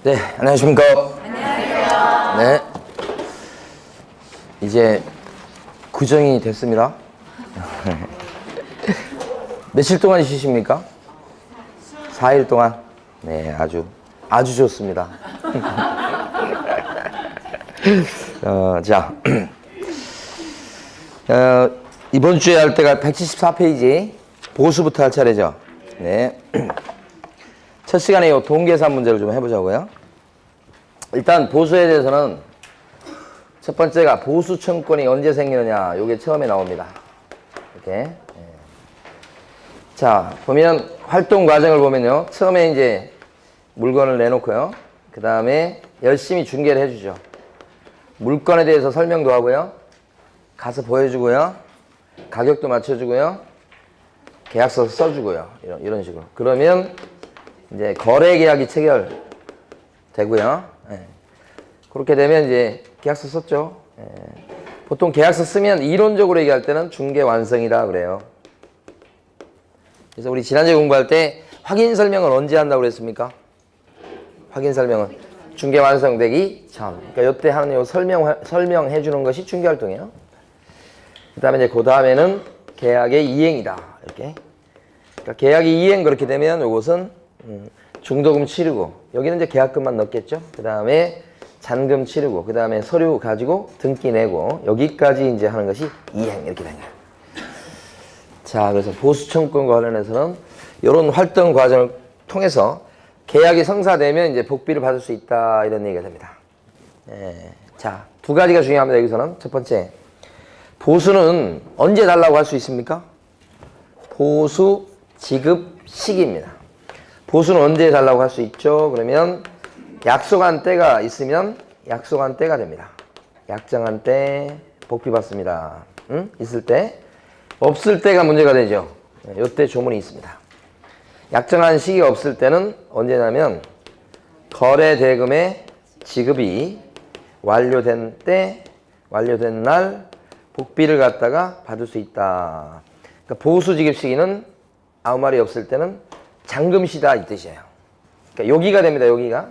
네, 안녕하십니까. 안녕하세요. 네. 이제 구정이 됐습니다. 며칠 동안 쉬십니까? 4일 동안? 네, 아주 좋습니다. 자, 이번 주에 할 때가 174페이지 보수부터 할 차례죠. 네. 첫 시간에 이 동계산 문제를 좀 해보자고요. 일단 보수에 대해서는 첫 번째가 보수 청권이 언제 생기느냐, 요게 처음에 나옵니다. 이렇게. 자, 보면 활동 과정을 보면요, 처음에 이제 물건을 내놓고요, 그 다음에 열심히 중개를 해주죠. 물건에 대해서 설명도 하고요, 가서 보여주고요, 가격도 맞춰주고요, 계약서 써주고요, 이런 식으로. 그러면 이제 거래 계약이 체결되고요. 그렇게 되면 이제 계약서 썼죠. 보통 계약서 쓰면 이론적으로 얘기할 때는 중개 완성이다 그래요. 그래서 우리 지난주에 공부할 때 확인 설명을 언제 한다고 그랬습니까? 확인 설명은 중개 완성되기 전. 그러니까 이때 하는 요 설명해 주는 것이 중개 활동이에요. 그다음에 이제 그 다음에는 계약의 이행이다. 이렇게. 그러니까 계약이 이행 그렇게 되면 요것은 중도금 치르고, 여기는 이제 계약금만 넣겠죠. 그 다음에 잔금 치르고, 그 다음에 서류 가지고 등기 내고, 여기까지 이제 하는 것이 이행 이렇게 된 거예요. 자, 그래서 보수청권과 관련해서는 이런 활동 과정을 통해서 계약이 성사되면 이제 복비를 받을 수 있다, 이런 얘기가 됩니다. 자, 두 가지가 중요합니다. 여기서는 첫 번째, 보수는 언제 달라고 할 수 있습니까? 보수 지급 시기입니다. 보수는 언제 달라고 할 수 있죠? 그러면 약속한 때가 있으면 약속한 때가 됩니다. 약정한 때 복비 받습니다. 있을 때. 없을 때가 문제가 되죠. 이때 조문이 있습니다. 약정한 시기가 없을 때는 언제냐면 거래 대금의 지급이 완료된 때, 완료된 날 복비를 갖다가 받을 수 있다. 그러니까 보수 지급 시기는 아무 말이 없을 때는 잔금시다 이 뜻이에요. 그러니까 여기가 됩니다. 여기가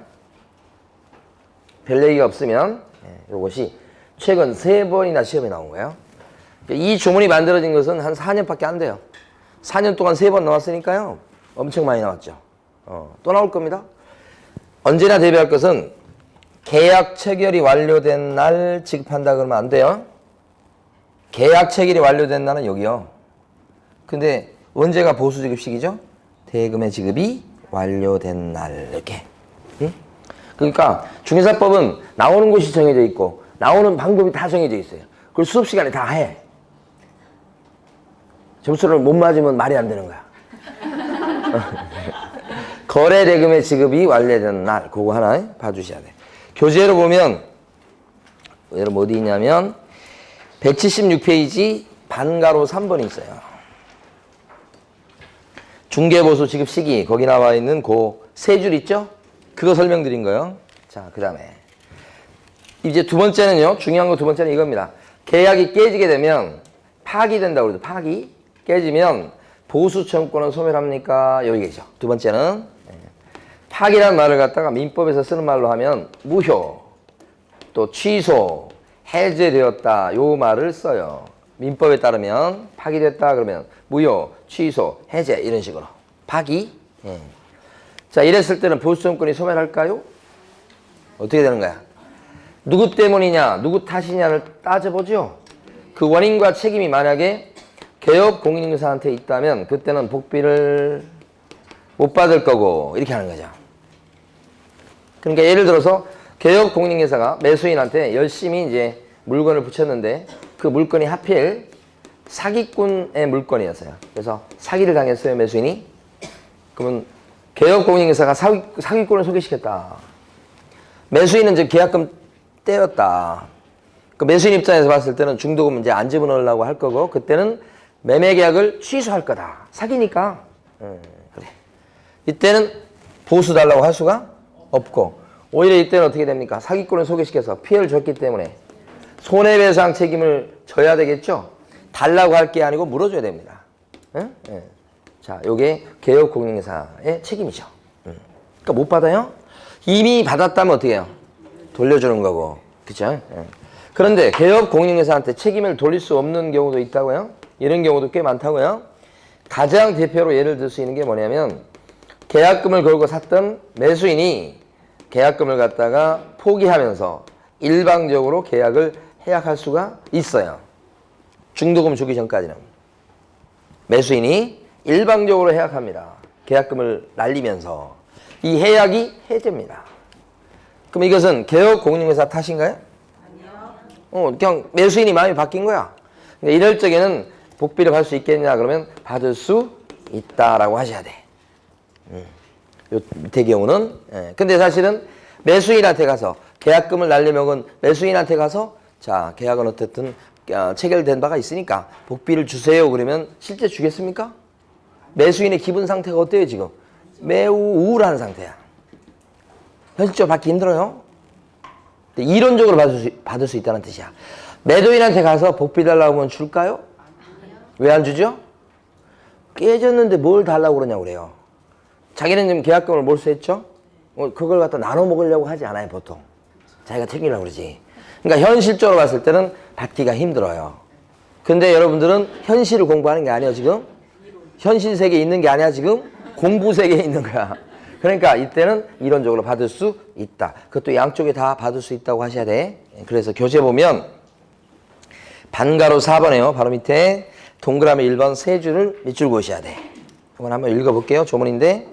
별 얘기가 없으면 이것이 최근 3번이나 시험에 나온 거예요. 이 조문이 만들어진 것은 한 4년밖에 안 돼요. 4년 동안 3번 나왔으니까요, 엄청 많이 나왔죠. 또 나올 겁니다. 언제나 대비할 것은 계약 체결이 완료된 날 지급한다 그러면 안 돼요. 계약 체결이 완료된 날은 여기요. 근데 언제가 보수 지급 시기죠? 대금의 지급이 완료된 날, 이렇게. 그러니까 중개사법은 나오는 곳이 정해져 있고 나오는 방법이 다 정해져 있어요. 그걸 수업 시간에 다 해. 점수를 못 맞으면 말이 안 되는 거야. 거래 대금의 지급이 완료된 날, 그거 하나 봐주셔야 돼. 교재로 보면 여러분 어디 있냐면 176페이지 반가로 3번이 있어요. 중개보수 지급 시기, 거기 나와 있는 그 세 줄 있죠? 그거 설명드린 거예요. 자, 그 다음에 이제 두 번째는요, 중요한 거 두 번째는 이겁니다. 계약이 깨지게 되면 파기된다고 그러죠. 파기 깨지면 보수 청권은 소멸합니까? 여기죠. 두 번째는 파기라는 말을 갖다가 민법에서 쓰는 말로 하면 무효, 또 취소, 해제되었다, 요 말을 써요. 민법에 따르면 파기됐다 그러면 무효, 취소, 해제, 이런 식으로. 파기. 자, 이랬을 때는 보수청권이 소멸할까요? 어떻게 되는 거야? 누구 때문이냐, 누구 탓이냐를 따져보죠. 그 원인과 책임이 만약에 개업 공인인사한테 있다면 그때는 복비를 못 받을 거고, 이렇게 하는 거죠. 그러니까 예를 들어서 개업 공인인사가 매수인한테 열심히 이제 물건을 붙였는데 그 물건이 하필 사기꾼의 물건이었어요. 그래서 사기를 당했어요, 매수인이. 그러면 개업 공인인사가 사기꾼을 소개시켰다. 매수인은 이제 계약금 떼었다. 그 매수인 입장에서 봤을 때는 중도금 이제 안 집어넣으려고 할 거고, 그때는 매매 계약을 취소할 거다. 사기니까. 그래. 이때는 보수 달라고 할 수가 없고, 오히려 이때는 어떻게 됩니까? 사기꾼을 소개시켜서 피해를 줬기 때문에 손해배상 책임을 져야 되겠죠? 달라고 할 게 아니고 물어줘야 됩니다. 자, 요게 개업 공인인사의 책임이죠. 그러니까 못 받아요? 이미 받았다면 어떻게 해요? 돌려주는 거고. 그쵸? 예. 그런데 개업 공인중개사한테 책임을 돌릴 수 없는 경우도 있다고요? 이런 경우도 꽤 많다고요? 가장 대표로 예를 들 수 있는 게 뭐냐면 계약금을 걸고 샀던 매수인이 계약금을 갖다가 포기하면서 일방적으로 계약을 해약할 수가 있어요. 중도금 주기 전까지는. 매수인이 일방적으로 해약합니다. 계약금을 날리면서. 이 해약이 해제입니다. 그럼 이것은 개업 공인중개사 탓인가요? 아니요. 그냥 매수인이 마음이 바뀐 거야. 그러니까 이럴 적에는 복비를 받을 수 있겠냐 그러면 받을 수 있다라고 하셔야 돼. 요 밑에 경우는. 예. 근데 사실은 매수인한테 가서 계약금을 날려먹은 매수인한테 가서 자 계약은 어쨌든 체결된 바가 있으니까 복비를 주세요 그러면 실제 주겠습니까? 매수인의 기분 상태가 어때요 지금? 매우 우울한 상태야. 현실적으로 받기 힘들어요. 이론적으로 받을 수 있다는 뜻이야. 매도인한테 가서 복비 달라고 하면 줄까요? 왜 안 주죠? 깨졌는데 뭘 달라고 그러냐고 그래요. 자기는 지금 계약금을 몰수했죠? 그걸 갖다 나눠 먹으려고 하지 않아요 보통. 자기가 챙기려고 그러지. 그러니까 현실적으로 봤을 때는 받기가 힘들어요. 근데 여러분들은 현실을 공부하는 게 아니에요 지금. 현실 세계에 있는 게 아니야 지금. 공부 세계에 있는 거야. 그러니까 이때는 이론적으로 받을 수 있다. 그것도 양쪽에 다 받을 수 있다고 하셔야 돼. 그래서 교재 보면 반가로 4번에요. 바로 밑에 동그라미 1번 세 줄을 밑줄 그으셔야 돼. 한번 읽어볼게요. 조문인데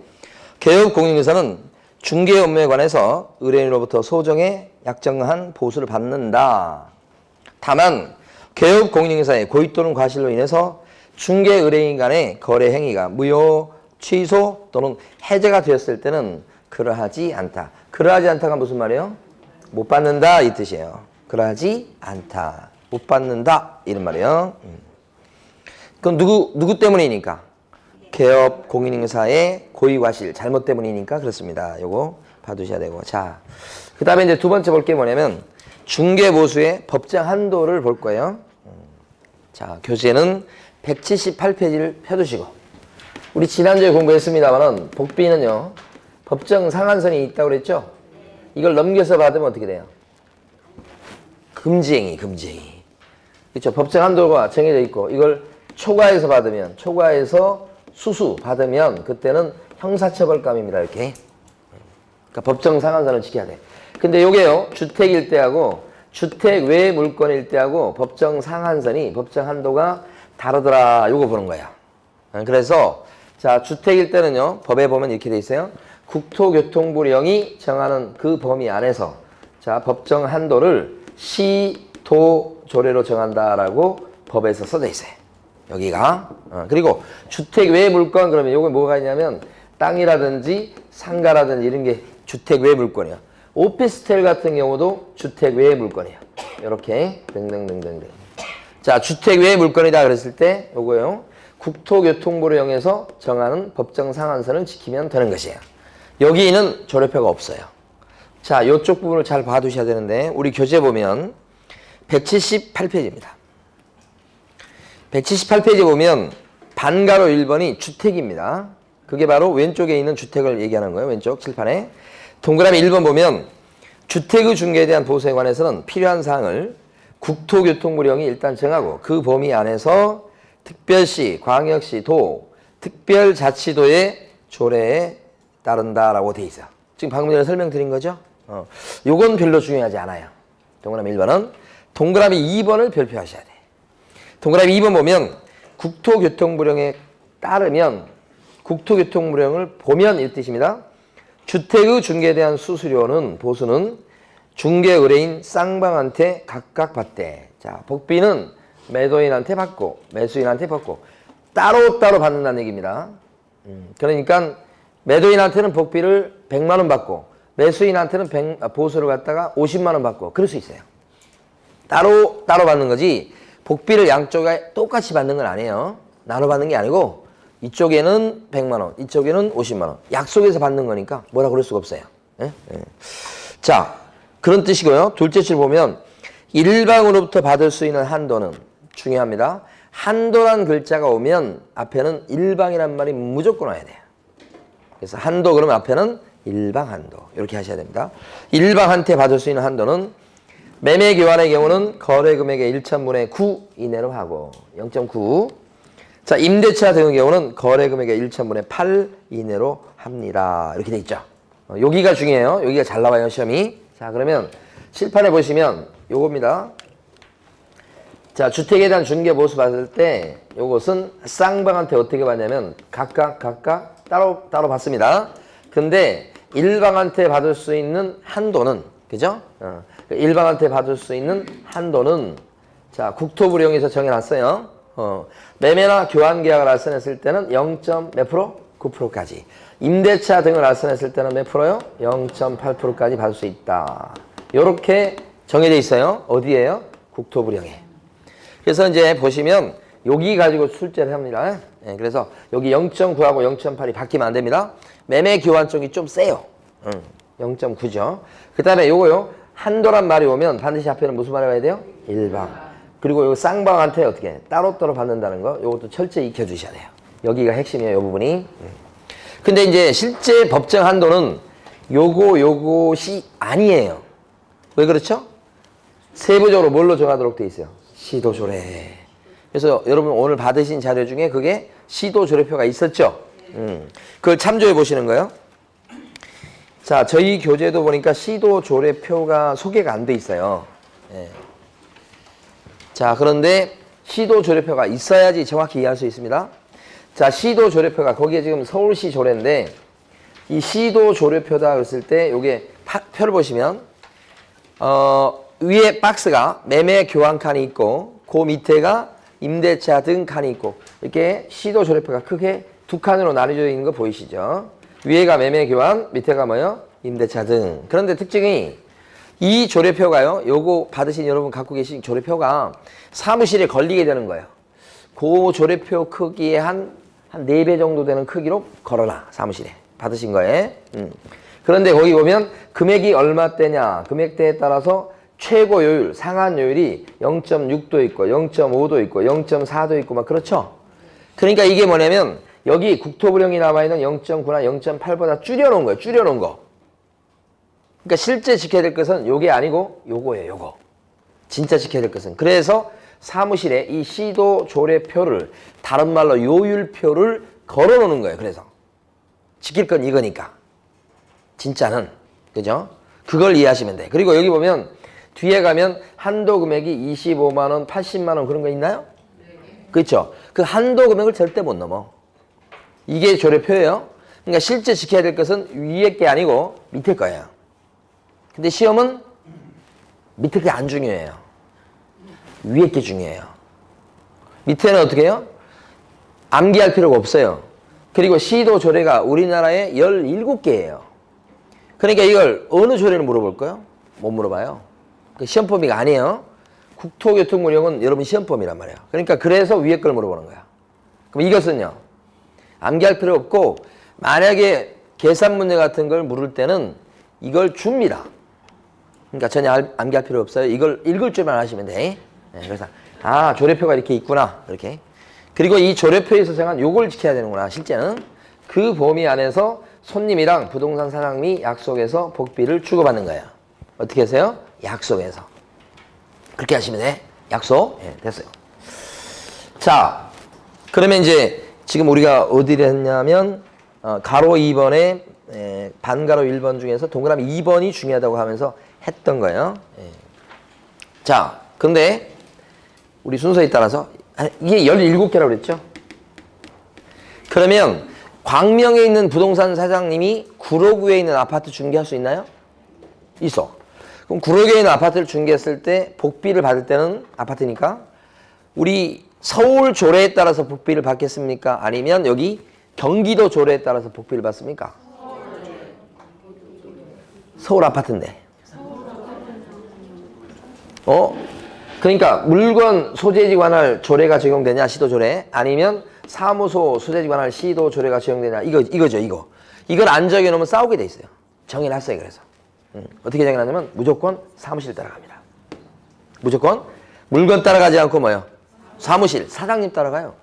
개업 공인중개사는 중개 업무에 관해서 의뢰인으로부터 소정의 약정한 보수를 받는다. 다만 개업 공인중개사의 고의 또는 과실로 인해서 중개 의뢰인 간의 거래 행위가 무효, 취소 또는 해제가 되었을 때는 그러하지 않다. 그러하지 않다가 무슨 말이에요? 못 받는다 이 뜻이에요. 그러하지 않다. 못 받는다 이런 말이에요. 그건 누구 때문이니까? 개업 공인중개사의 고의 과실 잘못 때문이니까 그렇습니다. 요거 봐두셔야 되고. 자, 그 다음에 이제 두 번째 볼 게 뭐냐면 중개보수의 법정 한도를 볼 거예요. 자, 교재는 178페이지를 펴두시고 우리 지난주에 공부했습니다만은 복비는요 법정 상한선이 있다고 그랬죠? 이걸 넘겨서 받으면 어떻게 돼요? 금지행위. 그렇죠? 법정 한도가 정해져 있고 이걸 초과해서 받으면 초과해서 수수 받으면 그때는 형사처벌감입니다. 이렇게. 그러니까 법정 상한선을 지켜야 돼. 근데 요게요 주택일 때하고 주택 외 물건일 때하고 법정 상한선이 법정 한도가 다르더라. 요거 보는 거야. 그래서 자 주택일 때는요 법에 보면 이렇게 돼 있어요. 국토교통부령이 정하는 그 범위 안에서 자 법정 한도를 시도조례로 정한다라고 법에서 써져 있어요. 여기가. 그리고 주택 외 물건 그러면 요거 뭐가 있냐면 땅이라든지 상가라든지 이런 게 주택 외 물건이야. 오피스텔 같은 경우도 주택 외 물건이에요. 이렇게 등등등등등. 자 주택 외 물건이다 그랬을 때 요거요. 국토교통부령에서 정하는 법정 상한선을 지키면 되는 것이에요. 여기는 조례표가 없어요. 자, 이쪽 부분을 잘 봐두셔야 되는데 우리 교재 보면 178페이지입니다. 178페이지 보면 반가로 1번이 주택입니다. 그게 바로 왼쪽에 있는 주택을 얘기하는 거예요. 왼쪽 칠판에. 동그라미 1번 보면 주택의 중개에 대한 보수에 관해서는 필요한 사항을 국토교통부령이 일단 정하고 그 범위 안에서 특별시, 광역시, 도, 특별자치도의 조례에 따른다라고 돼 있어요. 지금 방금 전에 설명드린 거죠? 요건 별로 중요하지 않아요. 동그라미 1번은. 동그라미 2번을 별표하셔야 돼. 동그라미 2번 보면 국토교통부령에 따르면 국토교통부령을 보면 이 뜻입니다. 주택의 중개에 대한 수수료는 보수는 중개 의뢰인 쌍방한테 각각 받되 자 복비는 매도인한테 받고 매수인한테 받고 따로따로 받는다는 얘기입니다. 그러니까 매도인한테는 복비를 100만 원 받고 매수인한테는 보수를 갖다가 50만 원 받고 그럴 수 있어요. 따로 받는 거지 복비를 양쪽에 똑같이 받는 건 아니에요. 나눠 받는 게 아니고 이쪽에는 100만 원 이쪽에는 50만 원 약속해서 받는 거니까 뭐라 그럴 수가 없어요. 예? 예. 자 그런 뜻이고요. 둘째 줄 보면 일방으로부터 받을 수 있는 한도는 중요합니다. 한도란 글자가 오면 앞에는 일방이란 말이 무조건 와야 돼요. 그래서 한도 그러면 앞에는 일방 한도. 이렇게 하셔야 됩니다. 일방한테 받을 수 있는 한도는 매매 교환의 경우는 거래 금액의 1,000분의 9 이내로 하고 0.9. 자, 임대차 등의 경우는 거래 금액의 1,000분의 8 이내로 합니다. 이렇게 돼 있죠. 여기가 중요해요. 여기가 잘 나와요, 시험이. 자, 그러면 칠판에 보시면 요겁니다. 자, 주택에 대한 중개 보수 받을 때 요것은 쌍방한테 어떻게 받냐면 각각 따로 받습니다. 근데 일방한테 받을 수 있는 한도는, 그죠? 일방한테 받을 수 있는 한도는, 자, 국토부령에서 정해놨어요. 매매나 교환 계약을 알선했을 때는 0. 몇 프로? 9%까지. 임대차 등을 알선했을 때는 몇 프로요? 0.8%까지 받을 수 있다. 요렇게 정해져 있어요. 어디에요? 국토부령에. 그래서 이제 보시면 여기 가지고 출제를 합니다. 네, 그래서 여기 0.9하고 0.8이 바뀌면 안 됩니다. 매매 교환 쪽이 좀 세요. 0.9죠. 그 다음에 요거요. 한도란 말이 오면 반드시 앞에는 무슨 말이 와야 돼요? 일방. 그리고 요 쌍방한테 어떻게 따로따로 받는다는 거, 요것도 철저히 익혀주셔야 돼요. 여기가 핵심이에요, 요 부분이. 근데 이제 실제 법정 한도는 요것이 아니에요. 왜 그렇죠? 세부적으로 뭘로 정하도록 돼 있어요? 시도조례. 그래서 여러분 오늘 받으신 자료 중에 그게 시도조례표가 있었죠? 그걸 참조해 보시는 거예요. 자, 저희 교재도 보니까 시도조례표가 소개가 안 돼 있어요. 예. 자, 그런데 시도조례표가 있어야지 정확히 이해할 수 있습니다. 자, 시도조례표가 거기에 지금 서울시 조례인데 이 시도조례표다 그랬을 때 요게 표를 보시면 위에 박스가 매매 교환 칸이 있고 그 밑에가 임대차 등 칸이 있고 이렇게 시도조례표가 크게 두 칸으로 나뉘어져 있는 거 보이시죠? 위에가 매매 교환, 밑에가 뭐요? 임대차 등. 그런데 특징이 이 조례표가요. 요거 받으신 여러분 갖고 계신 조례표가 사무실에 걸리게 되는 거예요. 그 조례표 크기의 한 4배 정도 되는 크기로 걸어놔. 사무실에. 받으신 거에. 그런데 거기 보면 금액이 얼마대냐. 금액대에 따라서 최고 요율, 상한 요율이 0.6도 있고 0.5도 있고 0.4도 있고 막 그렇죠. 그러니까 이게 뭐냐면 여기 국토부령이 나와 있는 0.9나 0.8보다 줄여놓은 거예요. 줄여놓은 거. 그러니까 실제 지켜야 될 것은 요게 아니고 요거예요. 요거. 진짜 지켜야 될 것은. 그래서 사무실에 이 시도조례표를 다른 말로 요율표를 걸어놓는 거예요. 그래서 지킬 건 이거니까. 진짜는. 그죠? 그걸 이해하시면 돼. 그리고 여기 보면 뒤에 가면 한도 금액이 25만 원, 80만 원 그런 거 있나요? 네. 그렇죠? 그 한도 금액을 절대 못 넘어. 이게 조례표예요. 그러니까 실제 지켜야 될 것은 위에 게 아니고 밑에 거예요. 근데 시험은 밑에 게 안 중요해요. 위에 게 중요해요. 밑에는 어떻게 해요? 암기할 필요가 없어요. 그리고 시도 조례가 우리나라에 17개예요. 그러니까 이걸 어느 조례를 물어볼까요? 못 물어봐요. 시험 범위가 아니에요. 국토교통부령은 여러분 시험 범위란 말이에요. 그러니까 그래서 위에 걸 물어보는 거야. 그럼 이것은요. 암기할 필요 없고 만약에 계산 문제 같은 걸 물을 때는 이걸 줍니다. 그러니까 전혀 암기할 필요 없어요. 이걸 읽을 줄만 하시면 돼. 네, 그래서 아, 조례표가 이렇게 있구나. 이렇게. 그리고 이 조례표에 있어서는 요걸 지켜야 되는구나. 실제는 그 범위 안에서 손님이랑 부동산 사장님이 약속해서 복비를 주고받는 거예요. 어떻게 하세요? 약속해서. 그렇게 하시면 돼. 약속. 네, 됐어요. 자, 그러면 이제 지금 우리가 어디를 했냐면 가로 2번에 반가로 1번 중에서 동그라미 2번이 중요하다고 하면서 했던 거예요. 자, 근데 우리 순서에 따라서 이게 17개라고 그랬죠? 그러면 광명에 있는 부동산 사장님이 구로구에 있는 아파트 중개할 수 있나요? 있어. 그럼 구로구에 있는 아파트를 중개했을 때 복비를 받을 때는 아파트니까 우리 서울 조례에 따라서 복비를 받겠습니까? 아니면 여기 경기도 조례에 따라서 복비를 받습니까? 서울 아파트인데. 그러니까 물건 소재지 관할 조례가 적용되냐, 시도 조례. 아니면 사무소 소재지 관할 시도 조례가 적용되냐. 이거죠, 이거. 이걸 안 적용해놓으면 싸우게 돼 있어요. 정해놨어요, 그래서. 어떻게 정해놨냐면 무조건 사무실 따라갑니다. 무조건 물건 따라가지 않고 뭐요? 사무실, 사장님 따라가요.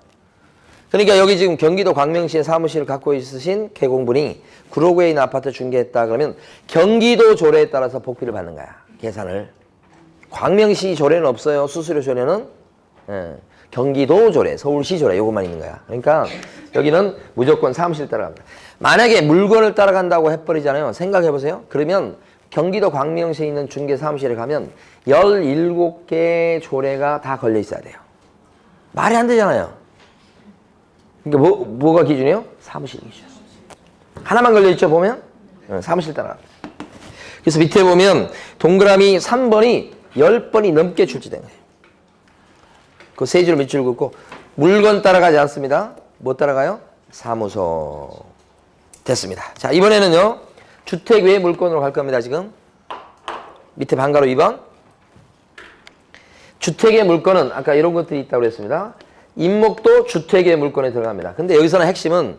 그러니까 여기 지금 경기도 광명시에 사무실을 갖고 있으신 개공분이 구로구에 있는 아파트 중개했다 그러면 경기도 조례에 따라서 복비를 받는 거야. 계산을. 광명시 조례는 없어요. 수수료 조례는. 예. 경기도 조례, 서울시 조례 요것만 있는 거야. 그러니까 여기는 무조건 사무실 따라갑니다. 만약에 물건을 따라간다고 해버리잖아요. 생각해보세요. 그러면 경기도 광명시에 있는 중개 사무실에 가면 17개의 조례가 다 걸려 있어야 돼요. 말이 안 되잖아요. 그러니까 뭐가 기준이에요? 사무실 기준. 하나만 걸려있죠, 보면? 사무실 따라갑니다. 그래서 밑에 보면 동그라미 3번이 10번이 넘게 출제된 거예요. 그 세 줄 밑줄 긋고 물건 따라가지 않습니다. 뭐 따라가요? 사무소. 됐습니다. 자, 이번에는요. 주택 외 물건으로 갈 겁니다, 지금. 밑에 방가로 2번. 주택의 물건은 아까 이런 것들이 있다고 그랬습니다. 임목도 주택의 물건에 들어갑니다. 근데 여기서는 핵심은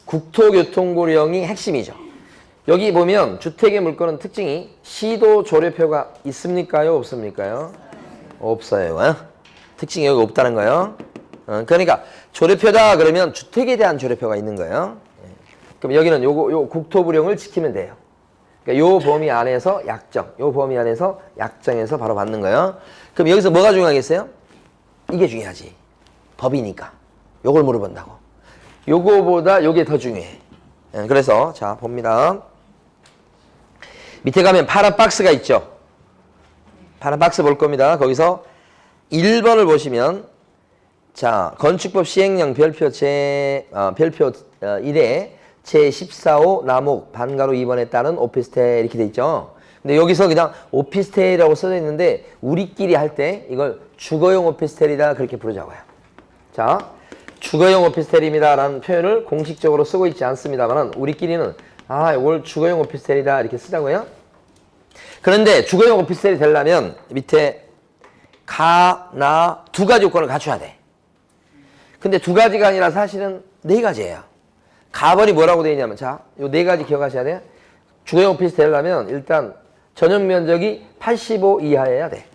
국토교통부령이 핵심이죠. 여기 보면 주택의 물건은 특징이 시도 조례표가 있습니까요? 없습니까요? 없어요. 특징이 여기 없다는 거예요. 그러니까 조례표다 그러면 주택에 대한 조례표가 있는 거예요. 그럼 여기는 요 국토부령을 지키면 돼요. 그러니까 요 범위 안에서 약정, 요 범위 안에서 약정에서 바로 받는 거예요. 그럼 여기서 뭐가 중요하겠어요? 이게 중요하지. 법이니까. 요걸 물어본다고. 요거보다 요게 더 중요해. 그래서 자 봅니다. 밑에 가면 파란 박스가 있죠. 파란 박스 볼 겁니다. 거기서 1번을 보시면 자 건축법 시행령 별표 1에 제14호 남목 반가로 2번에 따른 오피스텔 이렇게 돼 있죠. 근데 여기서 그냥 오피스텔이라고 써져 있는데 우리끼리 할 때 이걸 주거용 오피스텔이다 그렇게 부르자고요. 자, 주거용 오피스텔입니다 라는 표현을 공식적으로 쓰고 있지 않습니다만 우리끼리는 이걸 주거용 오피스텔이다 이렇게 쓰자고요. 그런데 주거용 오피스텔이 되려면 밑에 두 가지 요건을 갖춰야 돼. 근데 두 가지가 아니라 사실은 네 가지예요. 가번이 뭐라고 되어 있냐면 자, 요 네 가지 기억하셔야 돼요. 주거용 오피스텔 되려면 일단 전용 면적이 85 이하여야 돼.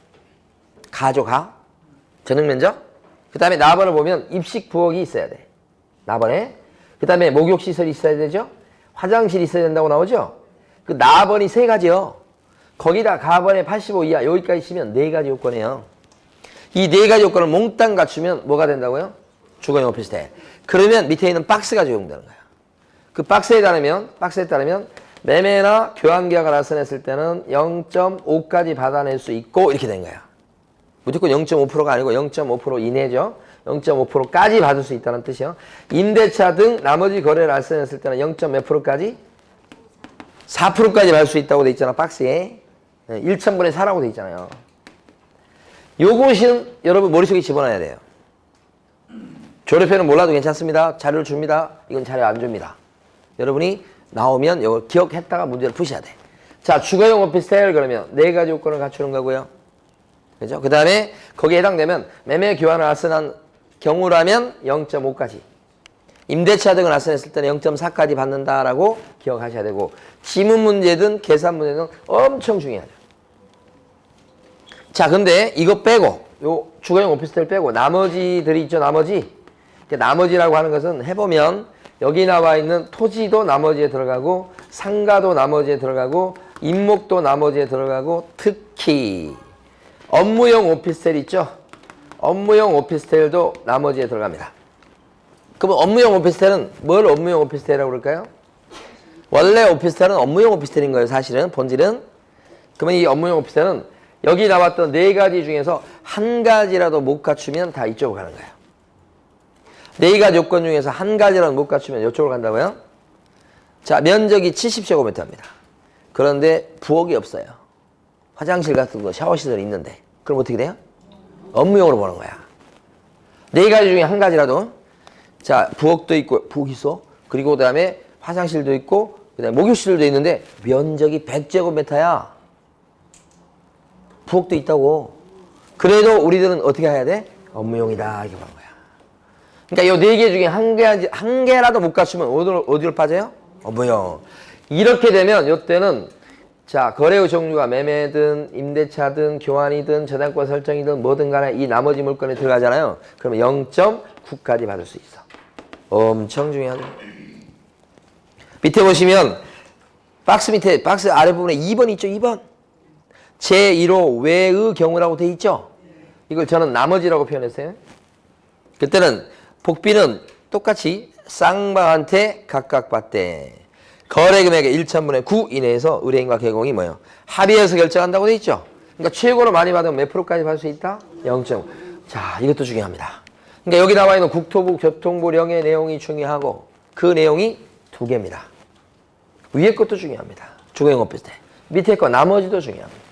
전용 면적. 그 다음에 나번을 보면 입식 부엌이 있어야 돼. 나번에. 그 다음에 목욕시설이 있어야 되죠. 화장실이 있어야 된다고 나오죠. 그 나번이 세 가지요. 거기다 가번에 85 이하 여기까지 치면 네 가지 요건이에요. 이 네 가지 요건을 몽땅 갖추면 뭐가 된다고요? 주거용 오피스텔. 그러면 밑에 있는 박스가 적용되는 거예요. 그 박스에 따르면 매매나 교환 계약을 알선했을 때는 0.5까지 받아낼 수 있고 이렇게 된 거야. 무조건 0.5%가 아니고 0.5% 이내죠. 0.5%까지 받을 수 있다는 뜻이요. 임대차 등 나머지 거래를 알선했을 때는 0.몇 %까지? 4%까지 받을 수 있다고 돼 있잖아, 박스에. 1,000분의 4라고 돼 있잖아요. 요것은 여러분 머릿속에 집어넣어야 돼요. 조례표는 몰라도 괜찮습니다. 자료를 줍니다. 이건 자료 안 줍니다. 여러분이 나오면 이걸 기억했다가 문제를 푸셔야 돼. 자, 주거용 오피스텔 그러면 네 가지 요건을 갖추는 거고요. 그죠? 그 다음에 거기에 해당되면 매매 교환을 알선한 경우라면 0.5까지. 임대차 등을 알선했을 때는 0.4까지 받는다라고 기억하셔야 되고 지문 문제든 계산 문제든 엄청 중요하죠. 자, 근데 이거 빼고 요 주거용 오피스텔 빼고 나머지들이 있죠. 나머지라고 하는 것은 해보면 여기 나와 있는 토지도 나머지에 들어가고 상가도 나머지에 들어가고 임목도 나머지에 들어가고 특히 업무용 오피스텔 있죠. 업무용 오피스텔도 나머지에 들어갑니다. 그러면 업무용 오피스텔은 뭘 업무용 오피스텔이라고 그럴까요? 원래 오피스텔은 업무용 오피스텔인 거예요. 사실은 본질은. 그러면 이 업무용 오피스텔은 여기 나왔던 네 가지 중에서 한 가지라도 못 갖추면 다 이쪽으로 가는 거예요. 네 가지 요건 중에서 한 가지라도 못 갖추면 이쪽으로 간다고요? 자, 면적이 70제곱미터입니다. 그런데 부엌이 없어요. 화장실 같은 거 샤워시설이 있는데 그럼 어떻게 돼요? 업무용으로 보는 거야. 네 가지 중에 한 가지라도 자, 부엌도 있고 부엌 있어. 그리고 그다음에 화장실도 있고 그다음에 목욕실도 있는데 면적이 100제곱미터야. 부엌도 있다고. 그래도 우리들은 어떻게 해야 돼? 업무용이다 이렇게 보는 거야. 그러니까 이 네 개 중에 한 개라도 못 갖추면 어디로 빠져요? 업무용. 이렇게 되면 이때는 자, 거래의 종류가 매매든 임대차든 교환이든 저당권 설정이든 뭐든 간에 이 나머지 물건에 들어가잖아요. 그러면 0.9까지 받을 수 있어. 엄청 중요하죠. 밑에 보시면 박스 밑에 박스 아래 부분에 2번 있죠. 2번. 제1호 외의 경우라고 돼 있죠. 이걸 저는 나머지라고 표현했어요. 그때는 복비는 똑같이 쌍방한테 각각 받되 거래금액의 1천분의 9 이내에서 의뢰인과 개공이 뭐예요? 합의해서 결정한다고 돼 있죠. 그러니까 최고로 많이 받으면 몇 프로까지 받을 수 있다? 0.5. 자, 이것도 중요합니다. 그러니까 여기 나와 있는 국토부 교통부령의 내용이 중요하고 그 내용이 두 개입니다. 위에 것도 중요합니다. 주거용업 비슷해. 밑에 거 나머지도 중요합니다.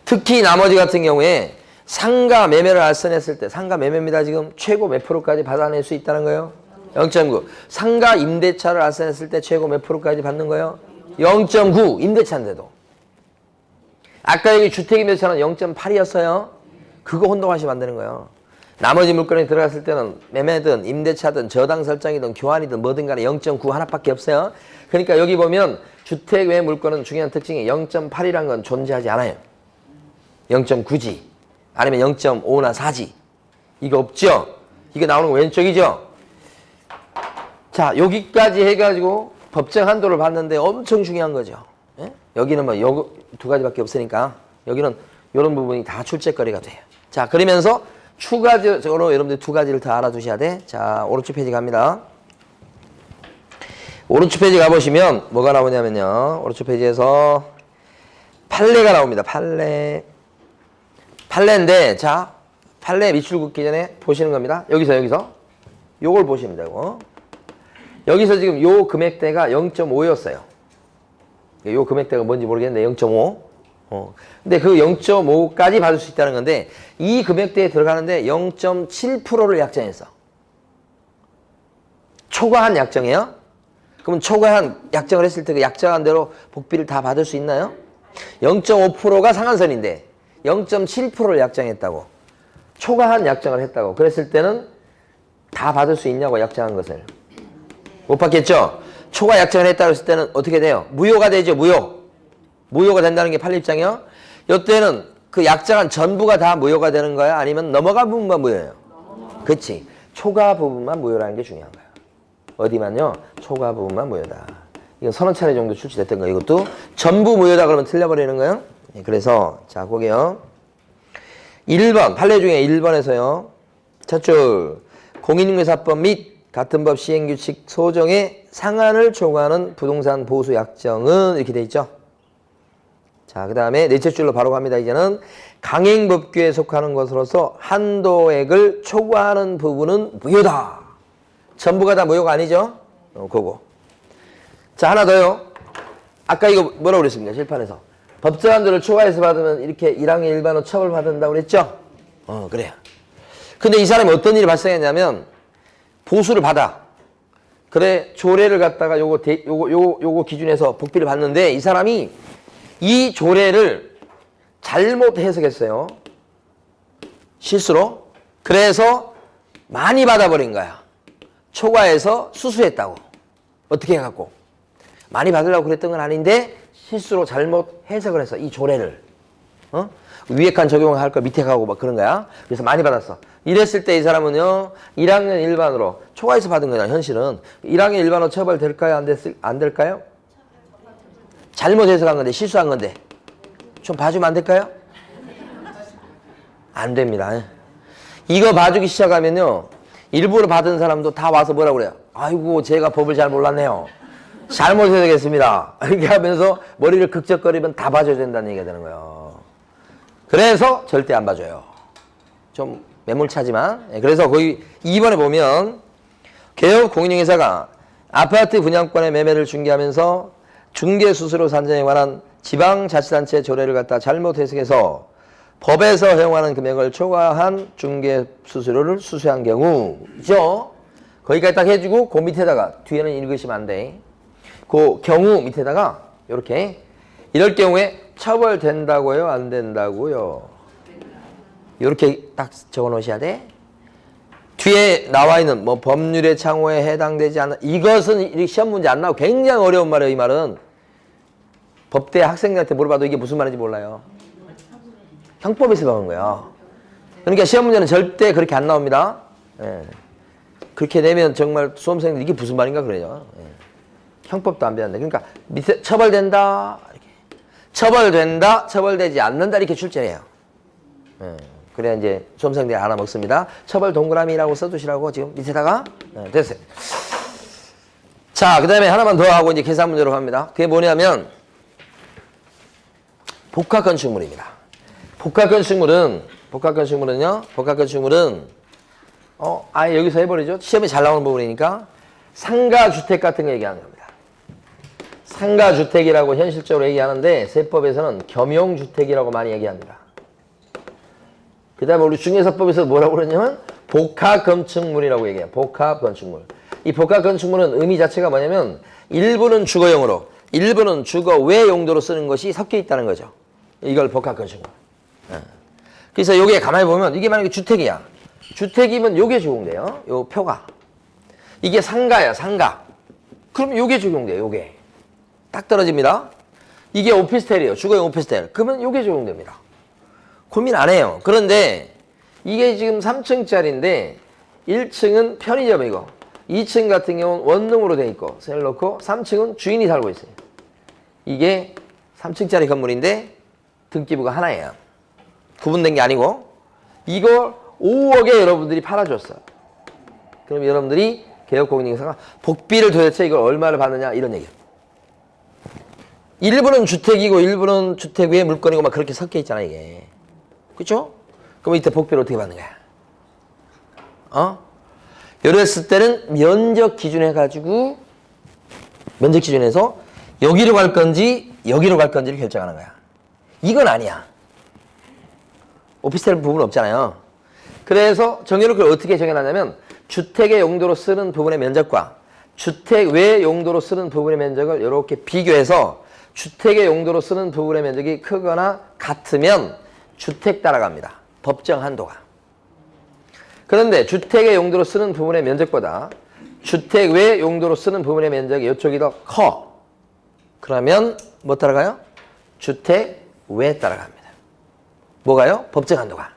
특히 나머지 같은 경우에 상가 매매를 알선했을 때 상가 매매입니다. 지금 최고 몇 프로까지 받아낼 수 있다는 거예요? 0.9. 상가 임대차를 알선했을 때 최고 몇 프로까지 받는 거예요? 0.9. 임대차인데도. 아까 여기 주택임대차는 0.8이었어요. 그거 혼동하시면 안 되는 거예요. 나머지 물건이 들어갔을 때는 매매든 임대차든 저당 설정이든 교환이든 뭐든 간에 0.9 하나밖에 없어요. 그러니까 여기 보면 주택 외 물건은 중요한 특징이 0.8이라는 건 존재하지 않아요. 0.9지 아니면 0.5나 4지 이거 없죠? 이거 나오는 거 왼쪽이죠? 자, 여기까지 해가지고 법정 한도를 봤는데 엄청 중요한 거죠. 예? 여기는 뭐 요 두 가지밖에 없으니까 여기는 이런 부분이 다 출제거리가 돼요. 자, 그러면서 추가적으로 여러분들 두 가지를 더 알아두셔야 돼. 자, 오른쪽 페이지 갑니다. 오른쪽 페이지 가보시면 뭐가 나오냐면요. 오른쪽 페이지에서 판례가 나옵니다. 판례인데 자, 판례 밑줄 긋기 전에 보시는 겁니다. 여기서 요걸 보시면 되고 여기서 지금 요 금액대가 0.5였어요. 요 금액대가 뭔지 모르겠는데 0.5. 근데 그 0.5까지 받을 수 있다는 건데 이 금액대에 들어가는데 0.7%를 약정했어. 초과한 약정이에요. 그럼 초과한 약정을 했을 때 그 약정한 대로 복비를 다 받을 수 있나요? 0.5%가 상한선인데 0.7%를 약정했다고. 초과한 약정을 했다고. 그랬을 때는 다 받을 수 있냐고 약정한 것을. 못 받겠죠? 초과 약정을 했다고 했을 때는 어떻게 돼요? 무효가 되죠. 무효가 된다는 게 판례입장이요. 이때는 그 약정한 전부가 다 무효가 되는 거야? 아니면 넘어간 부분만 무효예요? 그치. 초과 부분만 무효라는 게 중요한 거야. 어디만요? 초과 부분만 무효다. 이건 서너 차례 정도 출시됐던 거. 이것도 전부 무효다 그러면 틀려버리는 거예요. 그래서 자, 거기요. 1번 판례 중에 1번에서요. 첫 줄 공인중개사법 및 같은 법 시행규칙 소정의 상한을 초과하는 부동산 보수 약정은 이렇게 돼 있죠. 자, 그 다음에 넷째 줄로 바로 갑니다. 이제는 강행법규에 속하는 것으로서 한도액을 초과하는 부분은 무효다. 전부가 다 무효가 아니죠? 그거. 자, 하나 더요. 아까 이거 뭐라고 그랬습니까? 실판에서. 법정 한도를 초과해서 받으면 이렇게 1항의 일반으로 처벌받는다고 그랬죠? 그래요. 근데 이 사람이 어떤 일이 발생했냐면 보수를 받아. 그래, 조례를 갖다가 요거 기준에서 복비를 받는데 이 사람이 이 조례를 잘못 해석했어요. 실수로. 그래서 많이 받아버린 거야. 초과해서 수수했다고. 어떻게 해갖고. 많이 받으려고 그랬던 건 아닌데 실수로 잘못 해석을 했어. 이 조례를. 위에 칸 적용할 걸 밑에 가고 막 그런 거야. 그래서 많이 받았어. 이랬을 때 이 사람은요. 1학년 일반으로 초과해서 받은 거냐 현실은. 1학년 일반으로 처벌될까요? 안 될까요? 잘못 해석한 건데 실수한 건데 좀 봐주면 안 될까요? 안 됩니다. 이거 봐주기 시작하면요. 일부러 받은 사람도 다 와서 뭐라고 그래요? 아이고 제가 법을 잘 몰랐네요. 잘못 해석했습니다. 이렇게 하면서 머리를 극적거리면 다 봐줘야 된다는 얘기가 되는 거예요. 그래서 절대 안 봐줘요. 좀 매몰차지만. 그래서 거기 2번에 보면 개업 공인중개사가 아파트 분양권의 매매를 중개하면서 중개수수료 산정에 관한 지방자치단체 조례를 갖다 잘못 해석해서 법에서 허용하는 금액을 초과한 중개수수료를 수수한 경우죠. 거기까지 딱 해주고 그 밑에다가 뒤에는 읽으시면 안 돼. 그 경우 밑에다가 이렇게 이럴 경우에 처벌된다고요? 안 된다고요? 이렇게 딱 적어 놓으셔야 돼. 뒤에 나와 있는 뭐 법률의 창호에 해당되지 않는 이것은 시험 문제 안 나오고 굉장히 어려운 말이에요. 이 말은 법대 학생들한테 물어봐도 이게 무슨 말인지 몰라요. 형법에서 배운 거야. 그러니까 시험 문제는 절대 그렇게 안 나옵니다. 예. 그렇게 되면 정말 수험생들 이게 무슨 말인가 그래요. 예. 형법도 안 배웠네. 그러니까 밑에 처벌된다, 이렇게. 처벌된다, 처벌되지 않는다 이렇게 출제해요. 예. 그래야 이제 수험생들이 알아먹습니다. 처벌 동그라미라고 써두시라고 지금 밑에다가 됐어요. 자, 그 다음에 하나만 더 하고 이제 계산 문제로 갑니다. 그게 뭐냐면 복합건축물입니다. 복합건축물은 아예 여기서 해버리죠. 시험에 잘 나오는 부분이니까 상가주택 같은 거 얘기하는 겁니다. 상가주택이라고 현실적으로 얘기하는데 세법에서는 겸용주택이라고 많이 얘기합니다. 그 다음에 우리 중개사법에서 뭐라고 그러냐면 복합건축물이라고 얘기해요. 복합건축물. 이 복합건축물은 의미 자체가 뭐냐면 일부는 주거용으로 일부는 주거 외 용도로 쓰는 것이 섞여 있다는 거죠. 이걸 복합건축물. 그래서 요게 가만히 보면 이게 만약에 주택이야. 주택이면 요게 적용돼요. 요 표가. 이게 상가야, 상가. 그럼 요게 적용돼요, 요게. 딱 떨어집니다. 이게 오피스텔이에요. 주거용 오피스텔. 그러면 요게 적용됩니다. 고민 안 해요. 그런데 이게 지금 3층짜리인데 1층은 편의점이고 2층 같은 경우는 원룸으로 돼 있고 셀 놓고 3층은 주인이 살고 있어요. 이게 3층짜리 건물인데 등기부가 하나예요. 구분된 게 아니고 이걸 5억에 여러분들이 팔아줬어요. 그럼 여러분들이 개업공인중개사가 복비를 도대체 이걸 얼마를 받느냐 이런 얘기예요. 일부는 주택이고 일부는 주택 외 물건이고 막 그렇게 섞여 있잖아 이게. 그렇죠? 그럼 이때 복비를 어떻게 받는 거야? 이랬을 때는 면적 기준해가지고 면적 기준에서 여기로 갈 건지 여기로 갈 건지를 결정하는 거야. 이건 아니야. 오피스텔 부분 없잖아요. 그래서 정해놓고 어떻게 정해놨냐면 주택의 용도로 쓰는 부분의 면적과 주택 외 용도로 쓰는 부분의 면적을 이렇게 비교해서 주택의 용도로 쓰는 부분의 면적이 크거나 같으면 주택 따라갑니다. 법정 한도가. 그런데 주택의 용도로 쓰는 부분의 면적보다 주택 외 용도로 쓰는 부분의 면적이 이쪽이 더 커. 그러면 뭐 따라가요? 주택 외 따라갑니다. 뭐가요? 법정 한도가.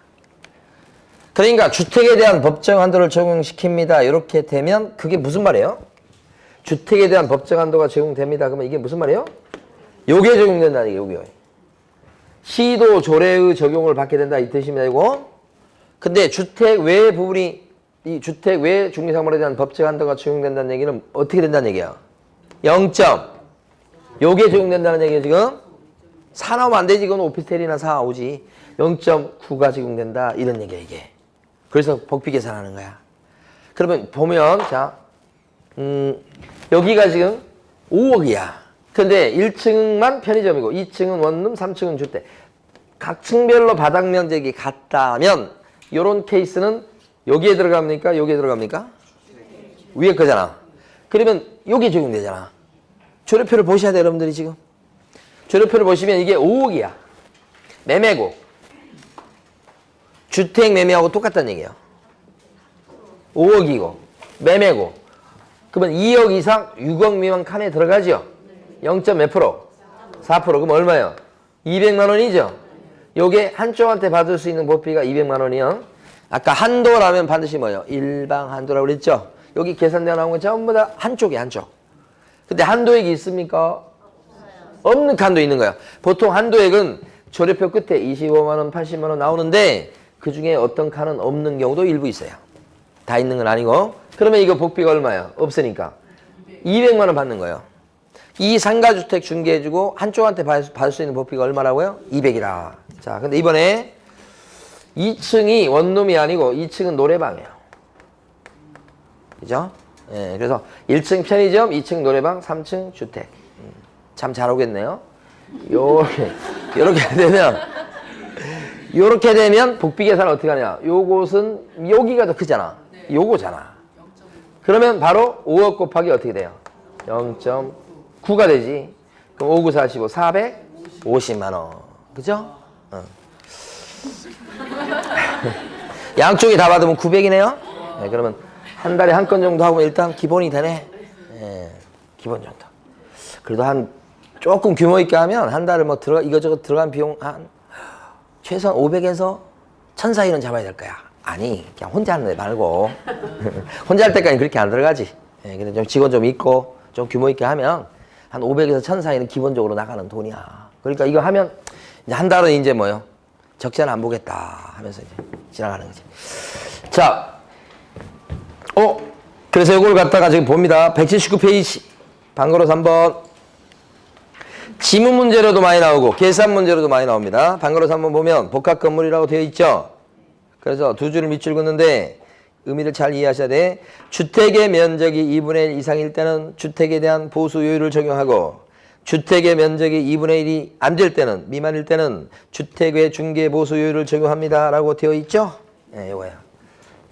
그러니까 주택에 대한 법정 한도를 적용시킵니다. 이렇게 되면 그게 무슨 말이에요? 주택에 대한 법정 한도가 적용됩니다. 그러면 이게 무슨 말이에요? 요게 적용된다는 얘기예요. 요게. 시도 조례의 적용을 받게 된다 이 뜻입니다. 이거. 근데 주택 외 부분이 이 주택 외 중개사물에 대한 법정 한도가 적용된다는 얘기는 어떻게 된다는 얘기야? 0점. 요게 적용된다는 얘기예요, 지금. 4 나오면 안 되지. 이건 오피스텔이나 4 오지. 0.9가 적용된다. 이런 얘기야, 이게. 그래서 복비 계산하는 거야. 그러면 보면 자, 여기가 지금 5억이야. 근데 1층만 편의점이고 2층은 원룸, 3층은 주택. 각 층별로 바닥 면적이 같다면 이런 케이스는 여기에 들어갑니까? 여기에 들어갑니까? 위에 거잖아. 그러면 여기 적용되잖아. 조례표를 보셔야 돼요, 여러분들이 지금. 조례표를 보시면 이게 5억이야. 매매고. 주택 매매하고 똑같다는 얘기예요. 5억이고 매매고. 그러면 2억 이상 6억 미만 칸에 들어가죠. 0. 몇 프로? 4%. 그럼 얼마예요? 200만 원이죠. 요게 한쪽한테 받을 수 있는 복비가 200만 원이요. 아까 한도라면 반드시 뭐예요? 일방 한도라고 그랬죠. 여기 계산되어 나온 건 전부 다 한쪽이에요, 한쪽. 근데 한도액이 있습니까? 없는 칸도 있는 거야. 보통 한도액은 조례표 끝에 25만 원, 80만 원 나오는데 그 중에 어떤 칸은 없는 경우도 일부 있어요. 다 있는 건 아니고. 그러면 이거 복비가 얼마야? 없으니까 200만 원 받는 거예요. 이 상가주택 중개해주고 한쪽한테 받을 수 있는 복비가 얼마라고요? 200이라. 자, 근데 이번에 2층이 원룸이 아니고 2층은 노래방이에요. 그죠? 예, 그래서 1층 편의점, 2층 노래방, 3층 주택. 참 잘 오겠네요. 요렇게 되면 복비 계산을 어떻게 하냐? 요곳은 여기가 더 크잖아. 요거잖아. 그러면 바로 5억 곱하기 어떻게 돼요? 0.9가 되지. 그럼 5, 9, 45, 450만 원. 그죠? 양쪽이 다 받으면 900이네요. 네, 그러면 한 달에 한 건 정도 하고 일단 기본이 되네. 네, 기본 정도. 그래도 한 조금 규모 있게 하면 한 달에 이거저거 들어간 비용 한 최소한 500에서 1000 사이는 잡아야 될 거야. 아니, 그냥 혼자 하는 애 말고. 혼자 할 때까지 그렇게 안 들어가지. 예, 근데 좀 직원 좀 있고, 좀 규모 있게 하면, 한 500에서 1000 사이는 기본적으로 나가는 돈이야. 그러니까 이거 하면, 이제 한 달은 이제 뭐요? 적자는 안 보겠다 하면서 이제 지나가는 거지. 자, 그래서 이걸 갖다가 지금 봅니다. 179페이지. 방거로 3번. 지문 문제로도 많이 나오고, 계산 문제로도 많이 나옵니다. 방거로 3번 보면, 복합 건물이라고 되어 있죠? 그래서 두 줄을 밑줄 긋는데, 의미를 잘 이해하셔야 돼. 주택의 면적이 2분의 1 이상일 때는 주택에 대한 보수 요율을 적용하고, 주택의 면적이 2분의 1이 안 될 때는, 미만일 때는 주택의 중개 보수 요율을 적용합니다. 라고 되어 있죠? 네, 이거예요.